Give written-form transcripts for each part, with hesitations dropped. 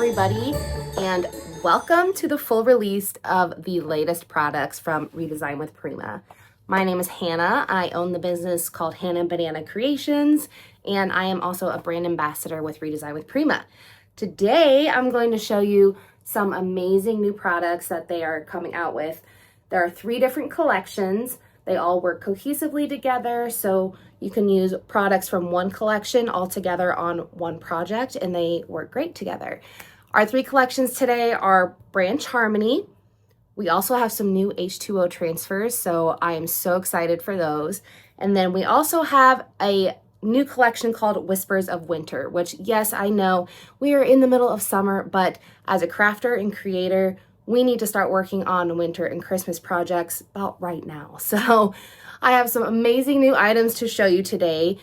everybody, and welcome to the full release of the latest products from Redesign with Prima. My name is Hannah. I own the business called Hannah Banana Creations, and I am also a brand ambassador with Redesign with Prima. Today, I'm going to show you some amazing new products that they are coming out with. There are 3 different collections. They all work cohesively together, so you can use products from one collection all together on one project, and they work great together. Our 3 collections today are Branch Harmony. We also have some new H2O transfers, so I am so excited for those. And then we also have a new collection called Whispers of Winter, which, yes, I know we are in the middle of summer, but as a crafter and creator, we need to start working on winter and Christmas projects about right now. So I have some amazing new items to show you today.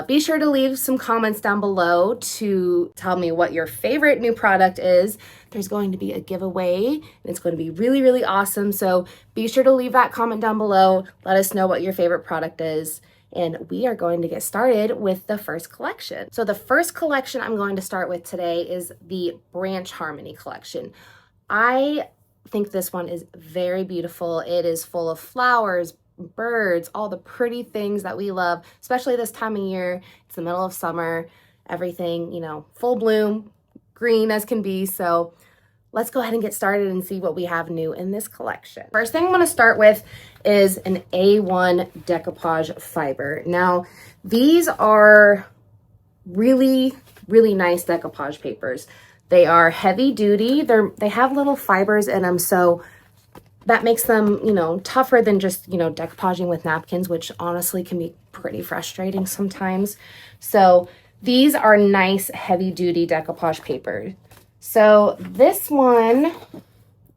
Be sure to leave some comments down below to tell me what your favorite new product is. There's going to be a giveaway, and it's going to be really, really awesome. So be sure to leave that comment down below. Let us know what your favorite product is. And we are going to get started with the first collection. So the first collection I'm going to start with today is the Branch Harmony collection. I think this one is very beautiful. It is full of flowers, birds, all the pretty things that we love, especially this time of year. It's the middle of summer, everything, you know, full bloom, green as can be. So let's go ahead and get started and see what we have new in this collection. First thing I'm going to start with is an A1 decoupage fiber. Now, these are really, really nice decoupage papers. They are heavy duty. They have little fibers in them, so that makes them, you know, tougher than just, you know, decoupaging with napkins, which honestly can be pretty frustrating sometimes. So these are nice heavy duty decoupage paper. So this one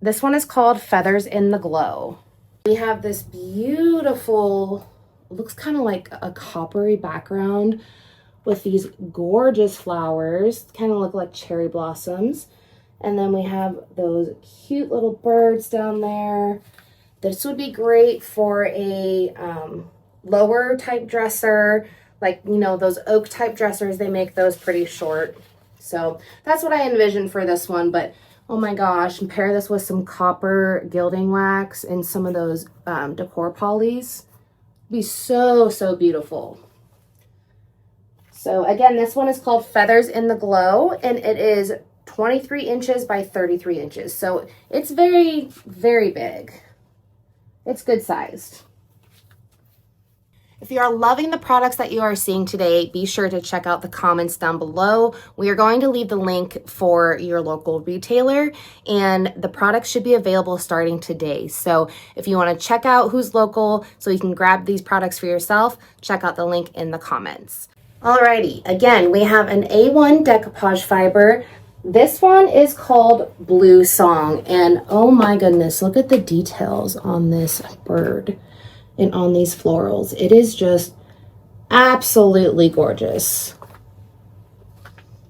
is called Feathers in the Glow. We have this beautiful, looks kind of like a coppery background with these gorgeous flowers, kind of look like cherry blossoms. And then we have those cute little birds down there. This would be great for a lower type dresser, like, you know, those oak type dressers, they make those pretty short. So that's what I envisioned for this one, but oh my gosh, and pair this with some copper gilding wax and some of those Decor Polys. Be so, so beautiful. So again, this one is called Feathers in the Glow, and it is 23 inches by 33 inches. So it's very, very big. It's good sized. If you are loving the products that you are seeing today, be sure to check out the comments down below. We are going to leave the link for your local retailer, and the products should be available starting today. So if you want to check out who's local so you can grab these products for yourself, check out the link in the comments. Alrighty, again, we have an A1 decoupage fiber. This one is called Blue Song, and oh my goodness, look at the details on this bird and on these florals. It is just absolutely gorgeous.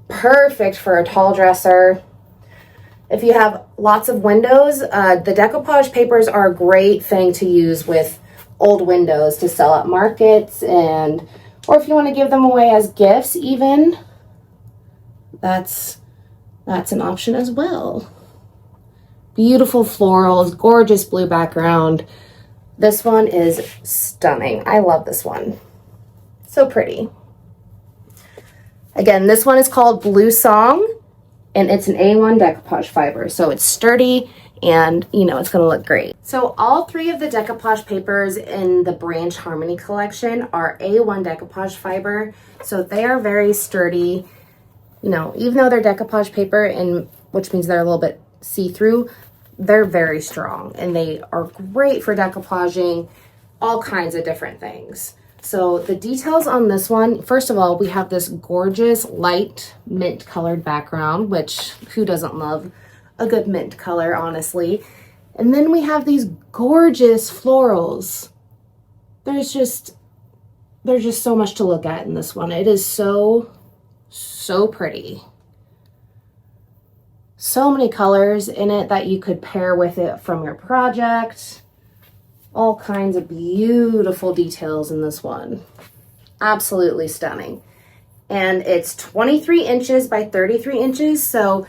Perfect for a tall dresser. If you have lots of windows, the decoupage papers are a great thing to use with old windows to sell at markets, and or if you want to give them away as gifts even, that's an option as well. Beautiful florals, gorgeous blue background. This one is stunning. I love this one. So pretty. Again, this one is called Blue Song, and it's an A1 decoupage fiber. So it's sturdy, and you know it's going to look great. So all 3 of the decoupage papers in the Branch Harmony collection are A1 decoupage fiber. So they are very sturdy. You know, even though they're decoupage paper, and which means they're a little bit see-through, they're very strong, and they are great for decoupaging all kinds of different things. So the details on this one, first of all, we have this gorgeous light mint colored background, which who doesn't love a good mint color, honestly. And then we have these gorgeous florals. There's just so much to look at in this one. It is so pretty. So many colors in it that you could pair with it from your project. All kinds of beautiful details in this one. Absolutely stunning. And it's 23 inches by 33 inches, so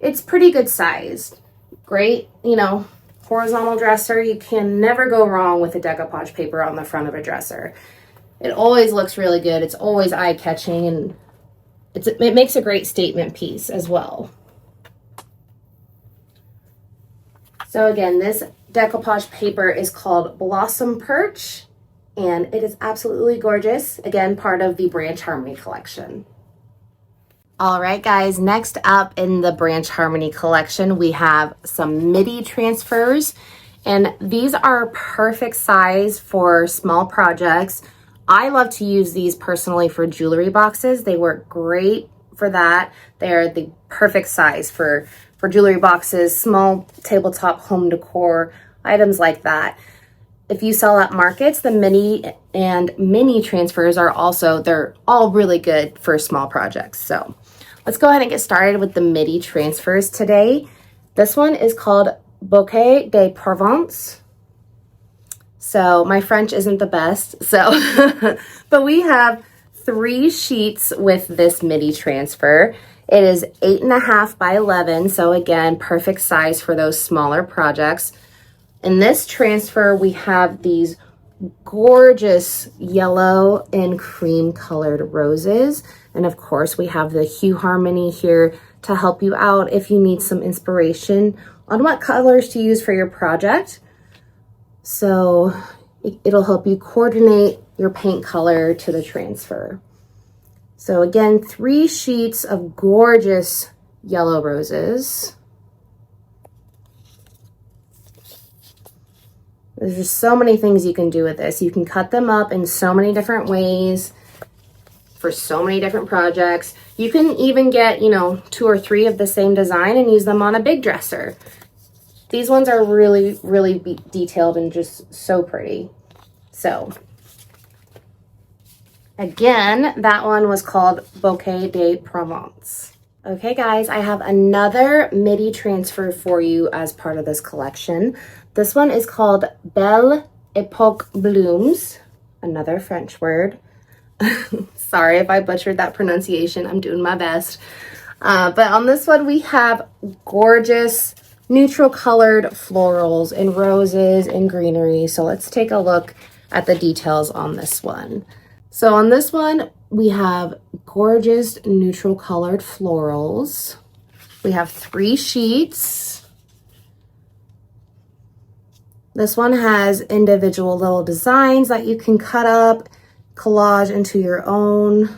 it's pretty good size. Great, you know, horizontal dresser. You can never go wrong with a decoupage paper on the front of a dresser. It always looks really good. It's always eye-catching, and it makes a great statement piece as well. So again, this decoupage paper is called Blossom Perch, and it is absolutely gorgeous. Again, part of the Branch Harmony collection. All right, guys, next up in the Branch Harmony collection, we have some midi transfers, and these are perfect size for small projects. I love to use these personally for jewelry boxes. They work great for that. They're the perfect size for jewelry boxes, small tabletop home decor, items like that. If you sell at markets, the mini and mini transfers are also, they're all really good for small projects. So let's go ahead and get started with the midi transfers today. This one is called Bouquet de Provence. So my French isn't the best, so but we have 3 sheets with this midi transfer. It is 8.5 by 11, so again, perfect size for those smaller projects. In this transfer, we have these gorgeous yellow and cream colored roses. And of course, we have the hue harmony here to help you out if you need some inspiration on what colors to use for your project. So it'll help you coordinate your paint color to the transfer. So again, 3 sheets of gorgeous yellow roses. There's just so many things you can do with this. You can cut them up in so many different ways for so many different projects. You can even get, you know, 2 or 3 of the same design and use them on a big dresser. These ones are really, really detailed and just so pretty. So again, that one was called Bouquet de Provence. Okay guys, I have another midi transfer for you as part of this collection. This one is called Belle Epoque Blooms, another French word. Sorry if I butchered that pronunciation, I'm doing my best. But on this one we have gorgeous neutral colored florals and roses and greenery. So let's take a look at the details on this one. So on this one, we have gorgeous neutral colored florals. We have 3 sheets. This one has individual little designs that you can cut up, collage into your own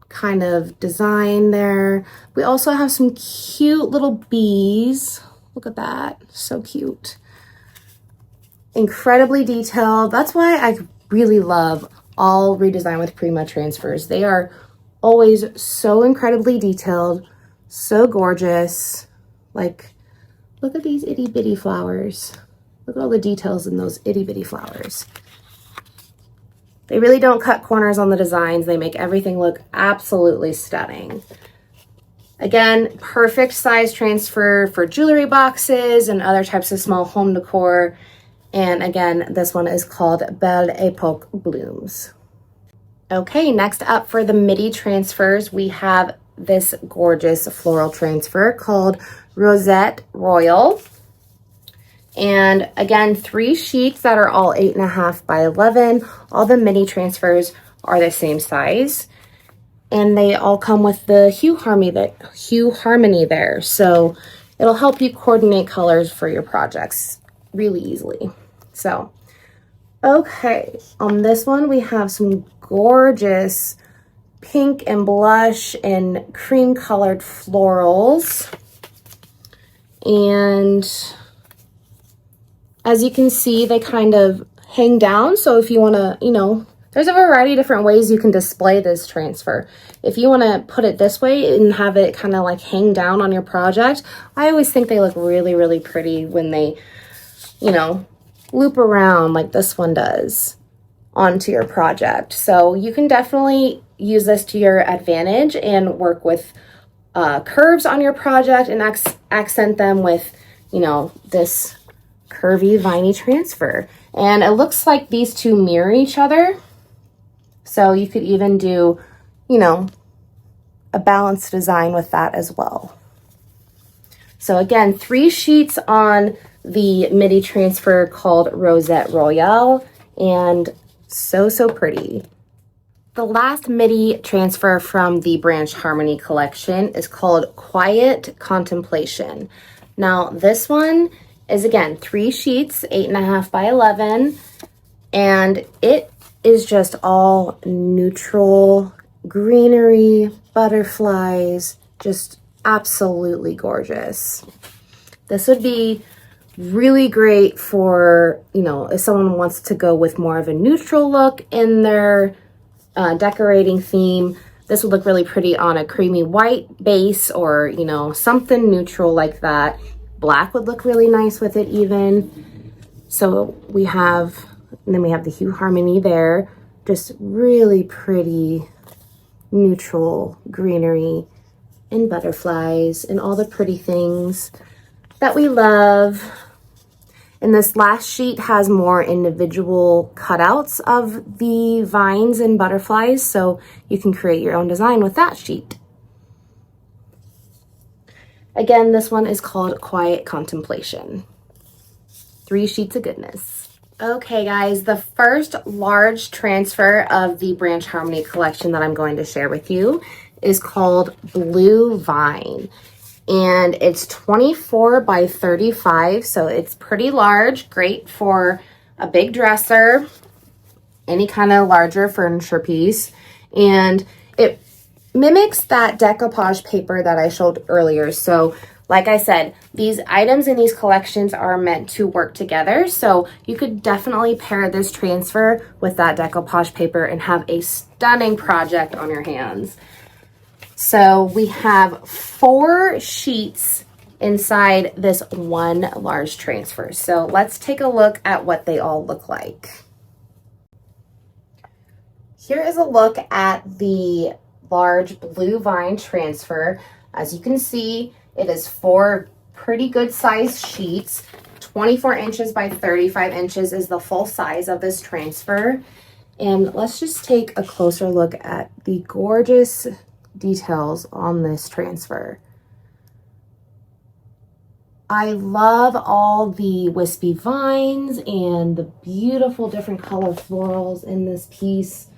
kind of design there. We also have some cute little bees. Look at that, so cute. Incredibly detailed. That's why I really love all Redesign with Prima transfers. They are always so incredibly detailed, so gorgeous. Like, look at these itty bitty flowers. Look at all the details in those itty bitty flowers. They really don't cut corners on the designs. They make everything look absolutely stunning. Again, perfect size transfer for jewelry boxes and other types of small home decor. And again, this one is called Belle Epoque Blooms. Okay, next up for the midi transfers, we have this gorgeous floral transfer called Rosette Royal. And again, 3 sheets that are all 8.5 by 11. All the mini transfers are the same size. And they all come with the hue harmony there. So it'll help you coordinate colors for your projects really easily. So, okay, on this one we have some gorgeous pink and blush and cream colored florals. And as you can see, they kind of hang down. So if you want to, you know, there's a variety of different ways you can display this transfer. If you want to put it this way and have it kind of like hang down on your project, I always think they look really, really pretty when they, you know, loop around like this one does onto your project. So you can definitely use this to your advantage and work with curves on your project and accent them with, you know, this curvy viney transfer. And it looks like these two mirror each other. So you could even do, you know, a balanced design with that as well. So again, 3 sheets on the midi transfer called Rosette Royale, and so pretty. The last midi transfer from the Branch Harmony collection is called Quiet Contemplation. Now this one is again 3 sheets, 8.5 by 11, and it is just all neutral greenery, butterflies, just absolutely gorgeous. This would be really great for, you know, if someone wants to go with more of a neutral look in their decorating theme. This would look really pretty on a creamy white base, or, you know, something neutral like that. Black would look really nice with it even. So we have, and then we have the Hue Harmony there. Just really pretty neutral greenery and butterflies and all the pretty things that we love. And this last sheet has more individual cutouts of the vines and butterflies, so you can create your own design with that sheet. Again, this one is called Quiet Contemplation. 3 sheets of goodness. Okay guys, the first large transfer of the Branch Harmony collection that I'm going to share with you is called Blue Vine. And it's 24 by 35, so it's pretty large, great for a big dresser, any kind of larger furniture piece. And it mimics that decoupage paper that I showed earlier. So like I said, these items in these collections are meant to work together. So you could definitely pair this transfer with that decoupage paper and have a stunning project on your hands. So we have 4 sheets inside this one large transfer. So let's take a look at what they all look like. Here is a look at the large Blue Vine transfer. As you can see, it is 4 pretty good sized sheets. 24 inches by 35 inches is the full size of this transfer. And let's just take a closer look at the gorgeous details on this transfer. I love all the wispy vines and the beautiful different color florals in this piece.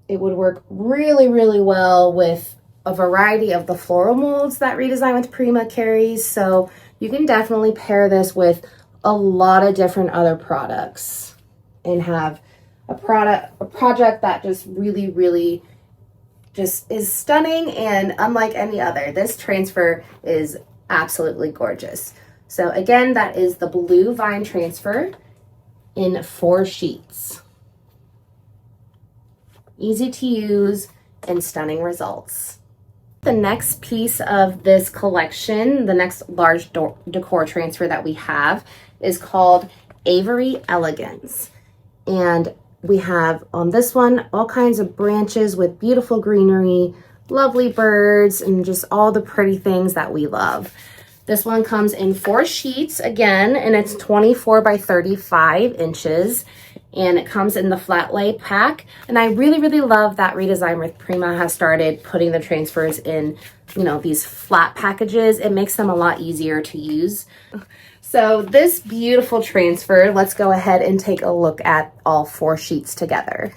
It would work really well with a variety of the floral molds that Redesign with Prima carries. So you can definitely pair this with a lot of different other products and have a project that just really just is stunning and unlike any other. This transfer is absolutely gorgeous. So again, that is the Blue Vine transfer in 4 sheets. Easy to use and stunning results. The next piece of this collection, the next large decor transfer that we have, is called Avery Elegance. And we have on this one all kinds of branches with beautiful greenery, lovely birds, and just all the pretty things that we love. This one comes in 4 sheets again, and it's 24 by 35 inches. And it comes in the flat lay pack. And I really love that Redesign with Prima has started putting the transfers in, you know, these flat packages. It makes them a lot easier to use. So this beautiful transfer, let's go ahead and take a look at all 4 sheets together.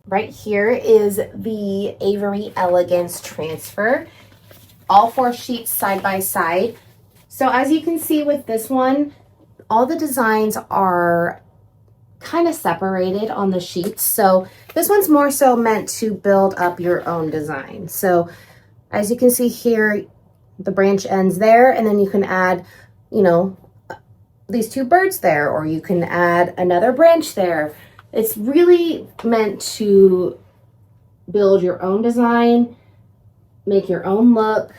Right here is the Avery Elegance transfer. All 4 sheets side by side. So as you can see with this one, all the designs are kind of separated on the sheets. So this one's more so meant to build up your own design. So as you can see here, the branch ends there, and then you can add, you know, these 2 birds there, or you can add another branch there. It's really meant to build your own design, make your own look,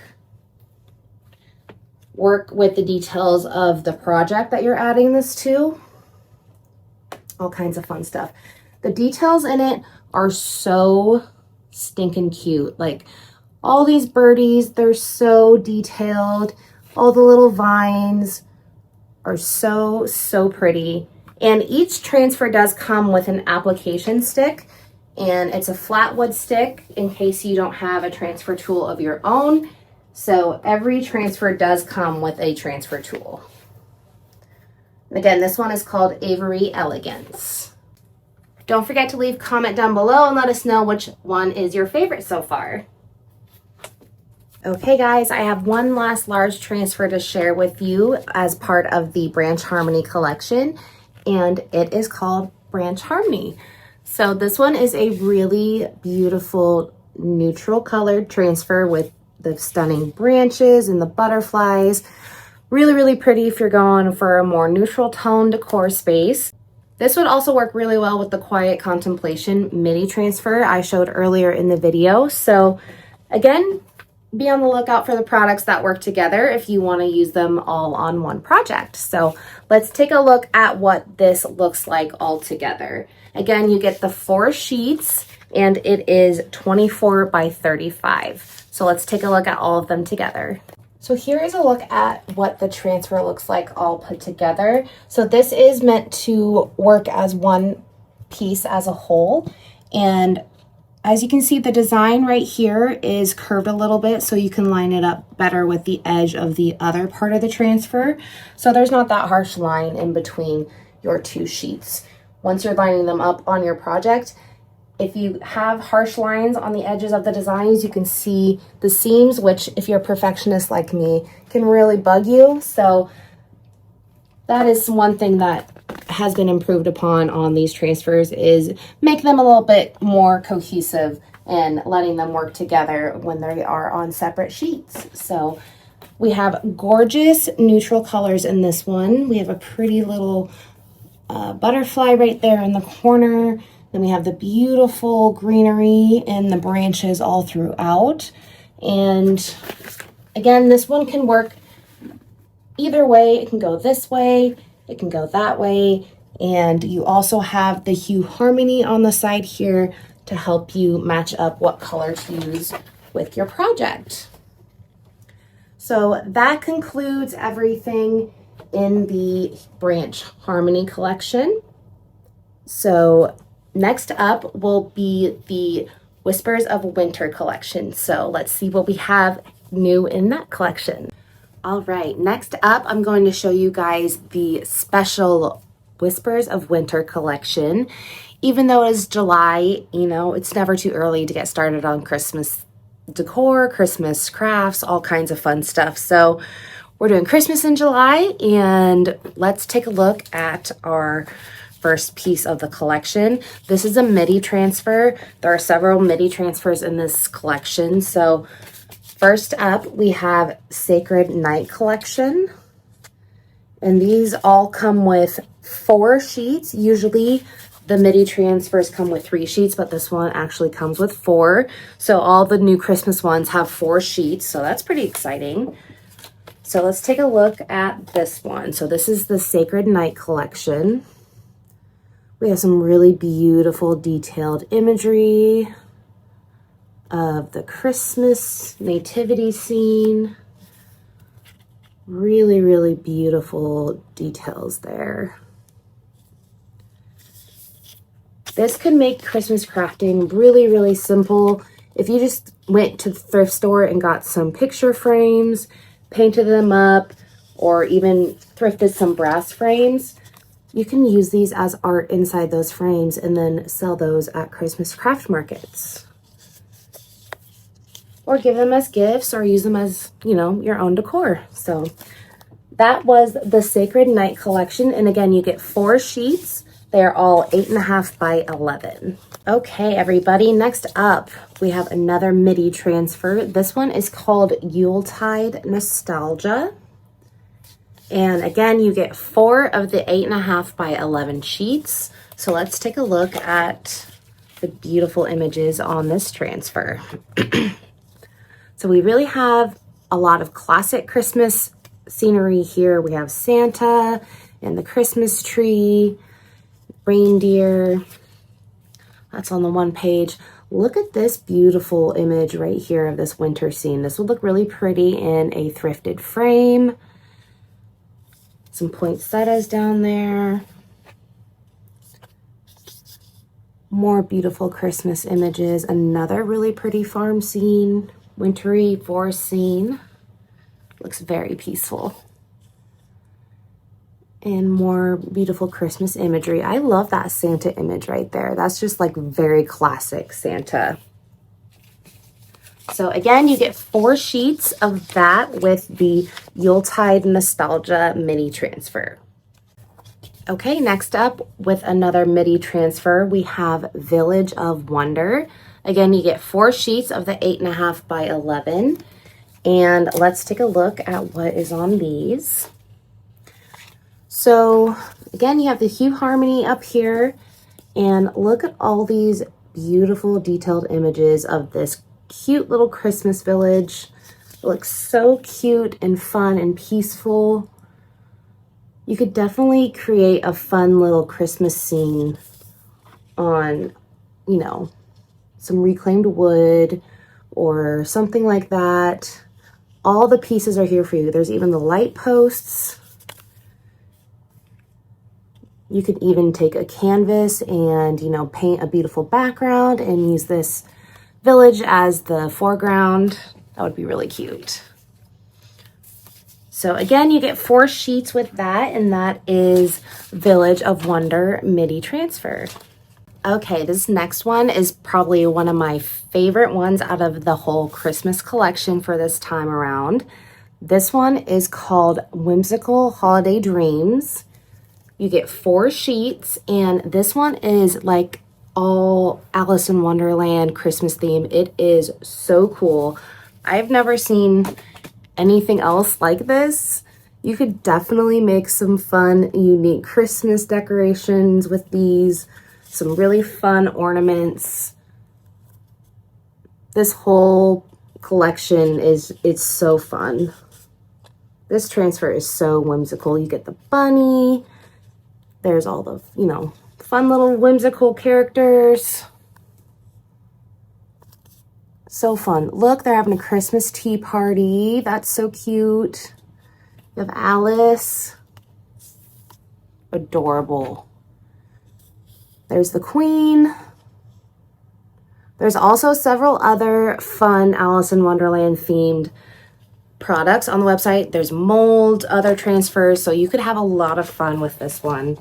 work with the details of the project that you're adding this to. All kinds of fun stuff. The details in it are so stinking cute. Like all these birdies, they're so detailed. All the little vines are so pretty. And each transfer does come with an application stick, and it's a flat wood stick in case you don't have a transfer tool of your own. So every transfer does come with a transfer tool. Again, this one is called Avery Elegance. Don't forget to leave a comment down below and let us know which one is your favorite so far. Okay guys, I have one last large transfer to share with you as part of the Branch Harmony collection, and it is called Branch Harmony. So this one is a really beautiful neutral colored transfer with the stunning branches and the butterflies. Really, really pretty if you're going for a more neutral tone decor space. This would also work really well with the Quiet Contemplation midi transfer I showed earlier in the video. So again, be on the lookout for the products that work together if you want to use them all on one project. So let's take a look at what this looks like all together. Again, you get the 4 sheets and it is 24 by 35. So let's take a look at all of them together. So here is a look at what the transfer looks like all put together. So this is meant to work as one piece as a whole. And as you can see, the design right here is curved a little bit so you can line it up better with the edge of the other part of the transfer. So there's not that harsh line in between your 2 sheets. Once you're lining them up on your project, if you have harsh lines on the edges of the designs, you can see the seams, which if you're a perfectionist like me, can really bug you. So that is one thing that has been improved upon on these transfers, is make them a little bit more cohesive and letting them work together when they are on separate sheets. So we have gorgeous neutral colors in this one. We have a pretty little butterfly right there in the corner. Then we have the beautiful greenery and the branches all throughout. And again, this one can work either way. It can go this way, it can go that way. And you also have the hue harmony on the side here to help you match up what color to use with your project. So that concludes everything in the Branch Harmony collection. So next up will be the Whispers of Winter collection. So let's see what we have new in that collection. All right, next up, I'm going to show you guys the special Whispers of Winter collection. Even though it is July, you know, it's never too early to get started on Christmas decor, Christmas crafts, all kinds of fun stuff. So we're doing Christmas in July, and let's take a look at our first piece of the collection. This is a midi transfer. There are several midi transfers in this collection. So first up, we have Sacred Night collection. And these all come with 4 sheets. Usually the midi transfers come with 3 sheets, but this one actually comes with 4. So all the new Christmas ones have 4 sheets. So that's pretty exciting. So let's take a look at this one. So this is the Sacred Night collection. We have some really beautiful detailed imagery of the Christmas nativity scene. Really, really beautiful details there. This could make Christmas crafting really, really simple. If you just went to the thrift store and got some picture frames, painted them up, or even thrifted some brass frames, you can use these as art inside those frames and then sell those at Christmas craft markets. Or give them as gifts or use them as, you know, your own decor. So that was the Sacred Night collection. And again, you get 4 sheets. They're all 8.5 by 11. Okay, everybody, next up, we have another midi transfer. This one is called Yuletide Nostalgia. And again, you get 4 of the 8.5 by 11 sheets. So let's take a look at the beautiful images on this transfer. So we really have a lot of classic Christmas scenery here. We have Santa and the Christmas tree, reindeer. That's on the one page. Look at this beautiful image right here of this winter scene. This would look really pretty in a thrifted frame. Some poinsettias down there. More beautiful Christmas images. Another really pretty farm scene, wintry forest scene. Looks very peaceful. And more beautiful Christmas imagery. I love that Santa image right there. That's just like very classic Santa. So again, you get 4 sheets of that with the Yuletide Nostalgia mini transfer. Okay, next up with another midi transfer, we have Village of Wonder. Again, you get 4 sheets of the 8.5 by 11. And let's take a look at what is on these. So again, you have the Hue Harmony up here, and look at all these beautiful detailed images of this cute little Christmas village. It looks so cute and fun and peaceful. You could definitely create a fun little Christmas scene on, you know, some reclaimed wood or something like that. All the pieces are here for you. There's even the light posts. You could even take a canvas and, you know, paint a beautiful background and use this village as the foreground. That would be really cute. So again, you get 4 sheets with that, and that is Village of Wonder midi transfer. Okay, this next one is probably one of my favorite ones out of the whole Christmas collection for this time around. This one is called Whimsical Holiday Dreams. You get 4 sheets, and this one is like all Alice in Wonderland Christmas theme. It is so cool. I've never seen anything else like this. You could definitely make some fun, unique Christmas decorations with these. Some really fun ornaments. This whole collection it's so fun. This transfer is so whimsical. You get the bunny. There's all the, you know, fun little whimsical characters. So fun. Look, they're having a Christmas tea party. That's so cute. You have Alice. Adorable. There's the Queen. There's also several other fun Alice in Wonderland themed products on the website. There's mold, other transfers, so you could have a lot of fun with this one,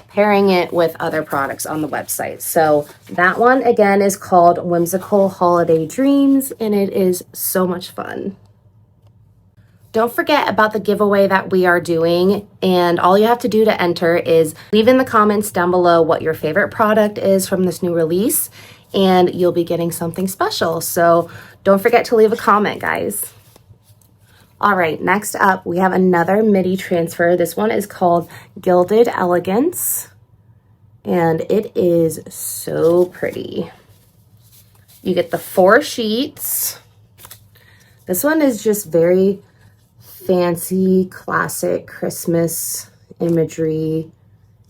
pairing it with other products on the website. So that one again is called Whimsical Holiday Dreams, and it is so much fun. Don't forget about the giveaway that we are doing, and all you have to do to enter is leave in the comments down below what your favorite product is from this new release, and you'll be getting something special. So don't forget to leave a comment, guys. All right, next up, we have another midi transfer. This one is called Gilded Elegance, and it is so pretty. You get the 4 sheets. This one is just very fancy, classic Christmas imagery.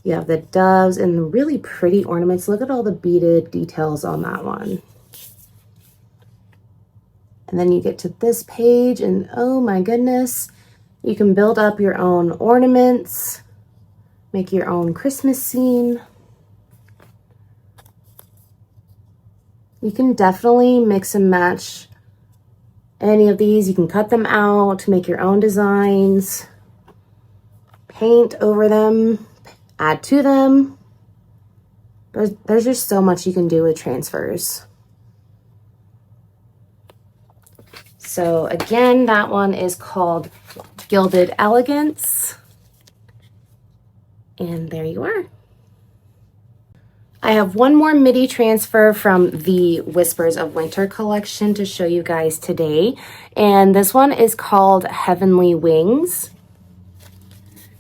You have the doves and the really pretty ornaments. Look at all the beaded details on that one. And then you get to this page, and oh my goodness, you can build up your own ornaments, make your own Christmas scene. You can definitely mix and match any of these. You can cut them out, make your own designs, paint over them, add to them. There's just so much you can do with transfers. So again, that one is called Gilded Elegance. And there you are. I have one more midi transfer from the Whispers of Winter collection to show you guys today. And this one is called Heavenly Wings.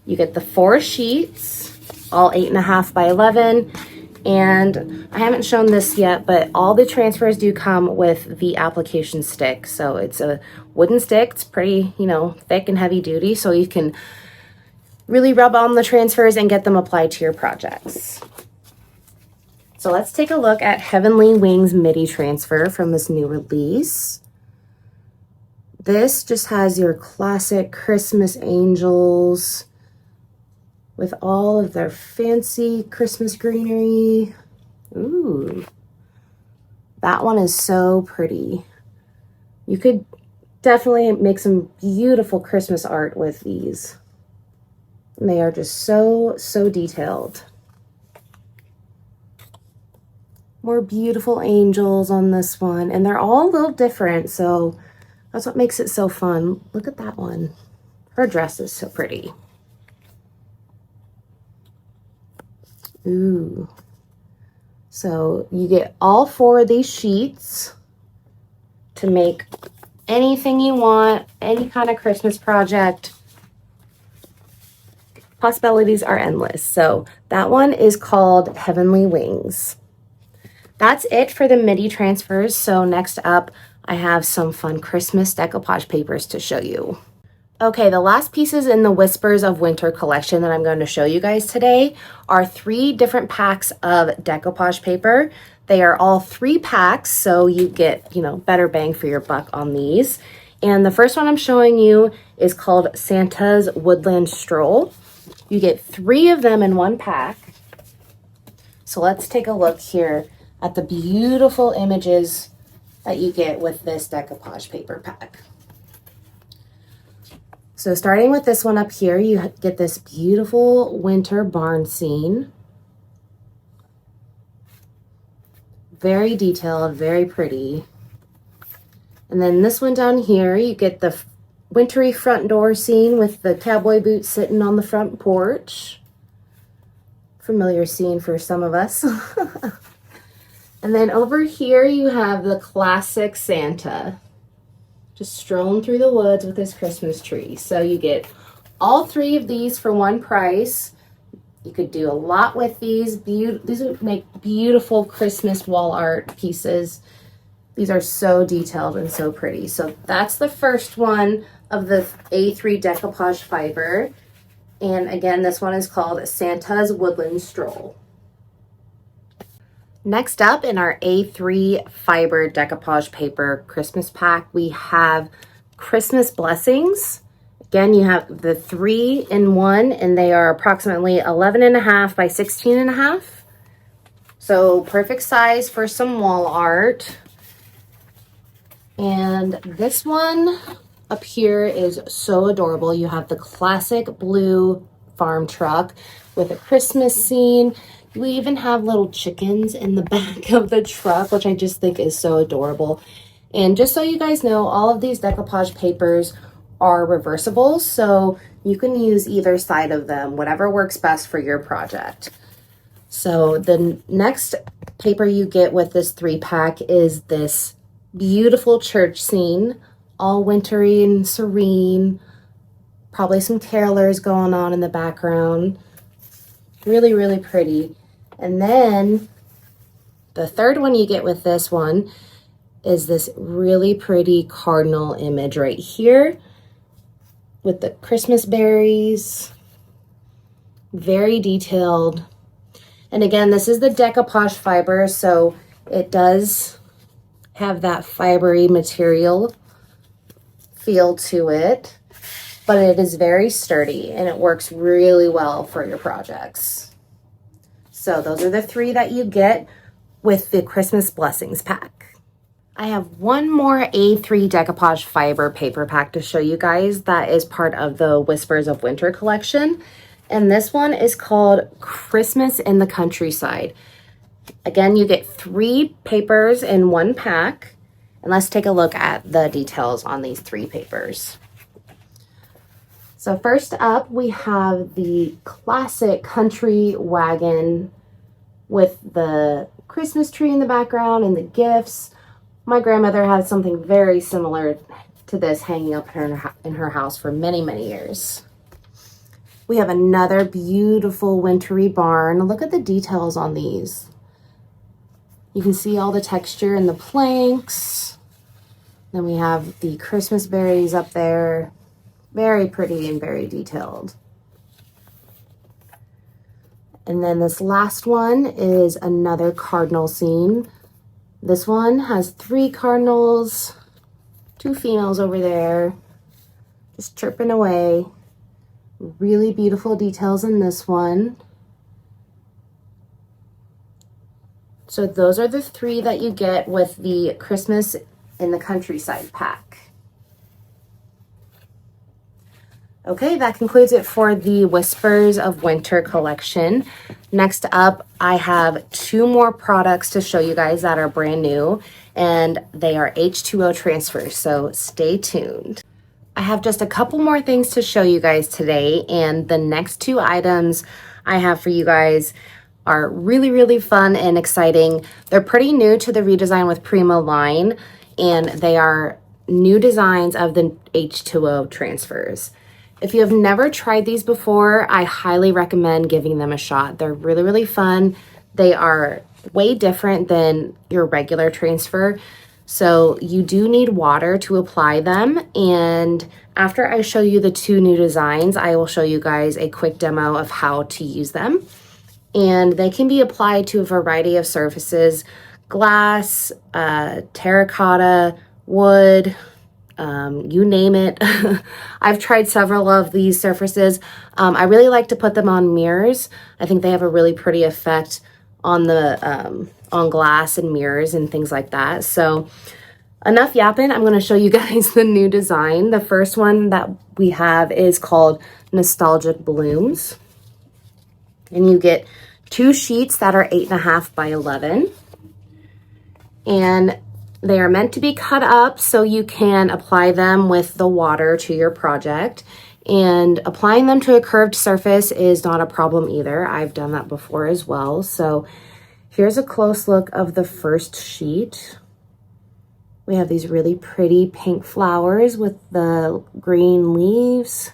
You get the 4 sheets, all 8.5 by 11. And I haven't shown this yet, but all the transfers do come with the application stick. So it's a wooden stick. It's pretty, you know, thick and heavy duty. So you can really rub on the transfers and get them applied to your projects. So let's take a look at Heavenly Wings midi transfer from this new release. This just has your classic Christmas angels with all of their fancy Christmas greenery. Ooh, that one is so pretty. You could definitely make some beautiful Christmas art with these. And they are just so, so detailed. More beautiful angels on this one, and they're all a little different, so that's what makes it so fun. Look at that one. Her dress is so pretty. Ooh. So you get all 4 of these sheets to make anything you want, any kind of Christmas project. Possibilities are endless. So that one is called Heavenly Wings. That's it for the midi transfers. So next up, I have some fun Christmas decoupage papers to show you. Okay, the last pieces in the Whispers of Winter collection that I'm going to show you guys today are 3 different packs of decoupage paper. They are all 3 packs, so you get, better bang for your buck on these. And the first one I'm showing you is called Santa's Woodland Stroll. You get 3 of them in one pack. So let's take a look here at the beautiful images that you get with this decoupage paper pack. So starting with this one up here, you get this beautiful winter barn scene. Very detailed, very pretty. And then this one down here, you get the wintry front door scene with the cowboy boots sitting on the front porch. Familiar scene for some of us. And then over here, you have the classic Santa, just strolling through the woods with his Christmas tree. So you get all 3 of these for one price. You could do a lot with these. These would make beautiful Christmas wall art pieces. These are so detailed and so pretty. So that's the first one of the A3 decoupage fiber. And again, this one is called Santa's Woodland Stroll. Next up in our A3 fiber decoupage paper Christmas pack, we have Christmas Blessings. Again, you have the 3 in one, and they are approximately 11.5 by 16.5. So perfect size for some wall art. And this one up here is so adorable. You have the classic blue farm truck with a Christmas scene. We even have little chickens in the back of the truck, which I just think is so adorable. And just so you guys know, all of these decoupage papers are reversible, so you can use either side of them, whatever works best for your project. So the next paper you get with this 3-pack is this beautiful church scene, all wintry and serene. Probably some carolers going on in the background. Really, really pretty. And then the third one you get with this one is this really pretty cardinal image right here with the Christmas berries. Very detailed. And again, this is the decoupage fiber, so it does have that fibery material feel to it, but it is very sturdy and it works really well for your projects. So those are the 3 that you get with the Christmas Blessings pack. I have one more A3 decoupage fiber paper pack to show you guys that is part of the Whispers of Winter collection. And this one is called Christmas in the Countryside. Again, you get 3 papers in one pack. And let's take a look at the details on these 3 papers. So first up, we have the classic country wagon with the Christmas tree in the background and the gifts. My grandmother had something very similar to this hanging up in her house for many, many years. We have another beautiful wintry barn. Look at the details on these. You can see all the texture in the planks. Then we have the Christmas berries up there. Very pretty and very detailed. And then this last one is another cardinal scene. This one has 3 cardinals, 2 females over there, just chirping away. Really beautiful details in this one. So those are the 3 that you get with the Christmas in the Countryside pack. Okay, that concludes it for the Whispers of Winter collection. Next up, I have 2 more products to show you guys that are brand new, and they are H2O transfers, so stay tuned. I have just a couple more things to show you guys today, and the next 2 items I have for you guys are really, really fun and exciting. They're pretty new to the Redesign with Prima line, and they are new designs of the H2O transfers. If you have never tried these before, I highly recommend giving them a shot. They're really, really fun. They are way different than your regular transfer. So you do need water to apply them. And after I show you the 2 new designs, I will show you guys a quick demo of how to use them. And they can be applied to a variety of surfaces: glass, terracotta, wood, you name it. I've tried several of these surfaces. I really like to put them on mirrors. I think they have a really pretty effect on the on glass and mirrors and things like that. So enough yapping. I'm going to show you guys the new design. The first one that we have is called Nostalgic Blooms, and you get 2 sheets that are 8.5 by 11, and they are meant to be cut up so you can apply them with the water to your project. And applying them to a curved surface is not a problem either. I've done that before as well. So here's a close look of the first sheet. We have these really pretty pink flowers with the green leaves.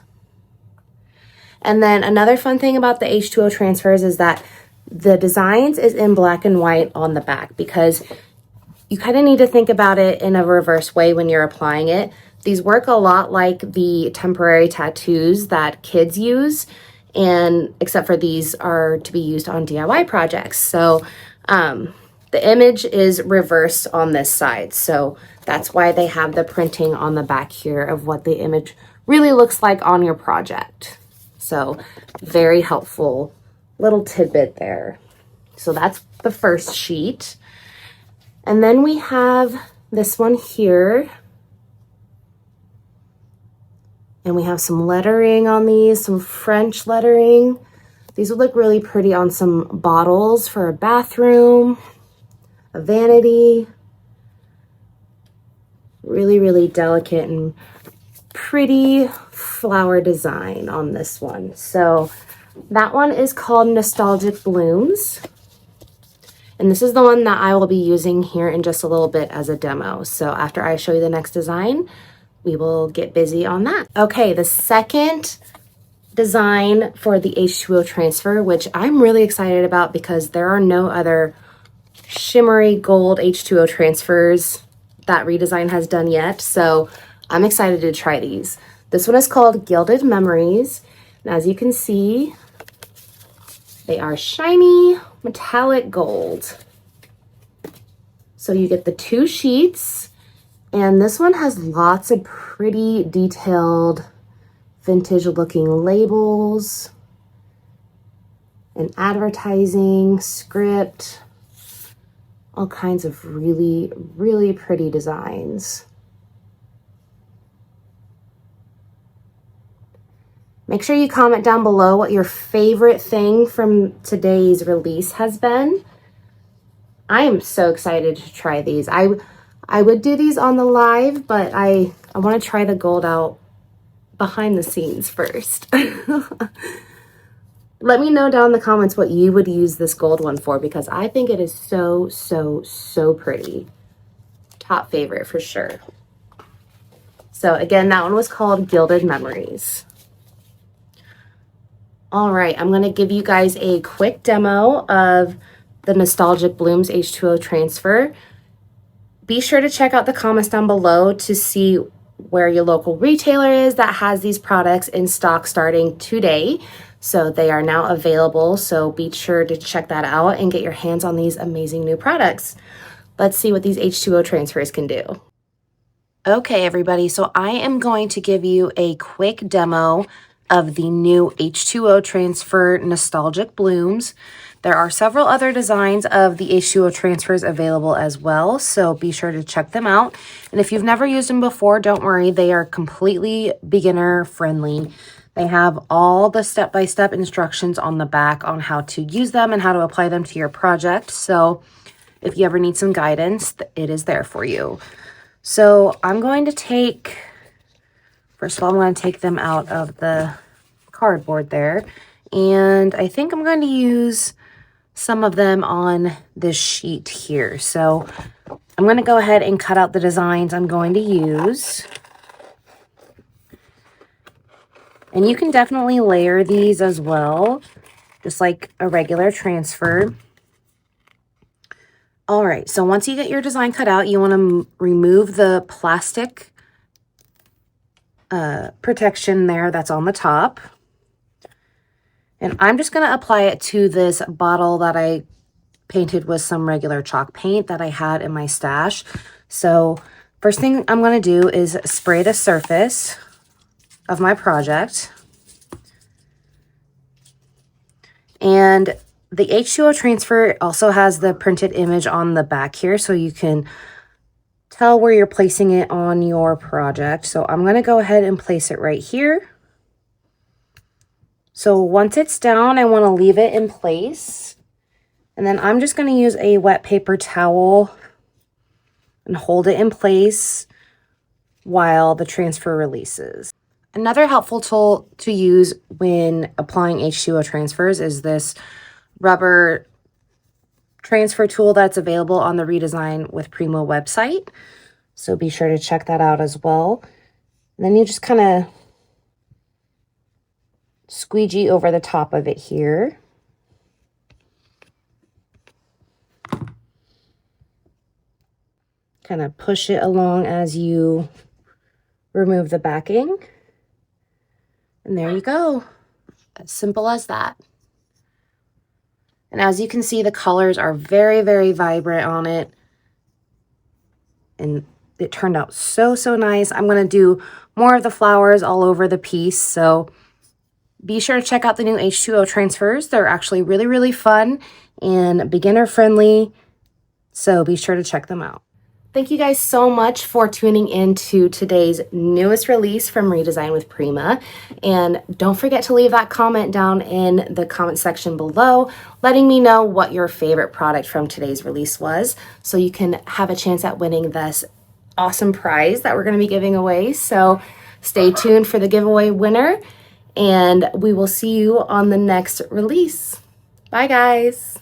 And then another fun thing about the H2O transfers is that the designs is in black and white on the back, because you kind of need to think about it in a reverse way when you're applying it. These work a lot like the temporary tattoos that kids use, and except for these are to be used on DIY projects. So the image is reversed on this side. So that's why they have the printing on the back here of what the image really looks like on your project. So very helpful little tidbit there. So that's the first sheet. And then we have this one here. And we have some lettering on these, some French lettering. These would look really pretty on some bottles for a bathroom, a vanity. Really, really delicate and pretty flower design on this one. So that one is called Nostalgic Blooms. And this is the one that I will be using here in just a little bit as a demo. So after I show you the next design, we will get busy on that. Okay, the second design for the H2O transfer, which I'm really excited about because there are no other shimmery gold H2O transfers that Redesign has done yet. So I'm excited to try these. This one is called Gilded Memories. And as you can see, they are shiny metallic gold. So you get the 2 sheets, and this one has lots of pretty detailed vintage looking labels and advertising, script, all kinds of really, really pretty designs. Make sure you comment down below what your favorite thing from today's release has been. I am so excited to try these. I would do these on the live, but I want to try the gold out behind the scenes first. Let me know down in the comments what you would use this gold one for, because I think it is so, so, so pretty. Top favorite for sure. So again, that one was called Gilded Memories. All right, I'm going to give you guys a quick demo of the Nostalgic Blooms H2O transfer. Be sure to check out the comments down below to see where your local retailer is that has these products in stock starting today. So they are now available, so be sure to check that out and get your hands on these amazing new products. Let's see what these H2O transfers can do. Okay, everybody, so I am going to give you a quick demo of the new H2O transfer Nostalgic Blooms. There are several other designs of the H2O transfers available as well, so be sure to check them out. And if you've never used them before, don't worry, they are completely beginner friendly. They have all the step-by-step instructions on the back on how to use them and how to apply them to your project. So if you ever need some guidance, it is there for you. So I'm going to take, first of all, I'm going to take them out of the cardboard there. And I think I'm going to use some of them on this sheet here. So I'm going to go ahead and cut out the designs I'm going to use. And you can definitely layer these as well, just like a regular transfer. All right, so once you get your design cut out, you want to remove the plastic protection there that's on the top. And I'm just going to apply it to this bottle that I painted with some regular chalk paint that I had in my stash. So first thing I'm going to do is spray the surface of my project. And the H2O transfer also has the printed image on the back here, so you can tell where you're placing it on your project. So I'm going to go ahead and place it right here. So once it's down, I want to leave it in place. And then I'm just going to use a wet paper towel and hold it in place while the transfer releases. Another helpful tool to use when applying H2O transfers is this rubber transfer tool that's available on the Redesign with Prima website. So be sure to check that out as well. And then you just kind of squeegee over the top of it here. Kind of push it along as you remove the backing. And there you go. As simple as that. And as you can see, the colors are very, very vibrant on it. And it turned out so, so nice. I'm going to do more of the flowers all over the piece. So be sure to check out the new H2O transfers. They're actually really, really fun and beginner friendly. So be sure to check them out. Thank you guys so much for tuning in to today's newest release from Redesign with Prima. And don't forget to leave that comment down in the comment section below, letting me know what your favorite product from today's release was, so you can have a chance at winning this awesome prize that we're going to be giving away. So stay tuned for the giveaway winner, and we will see you on the next release. Bye, guys.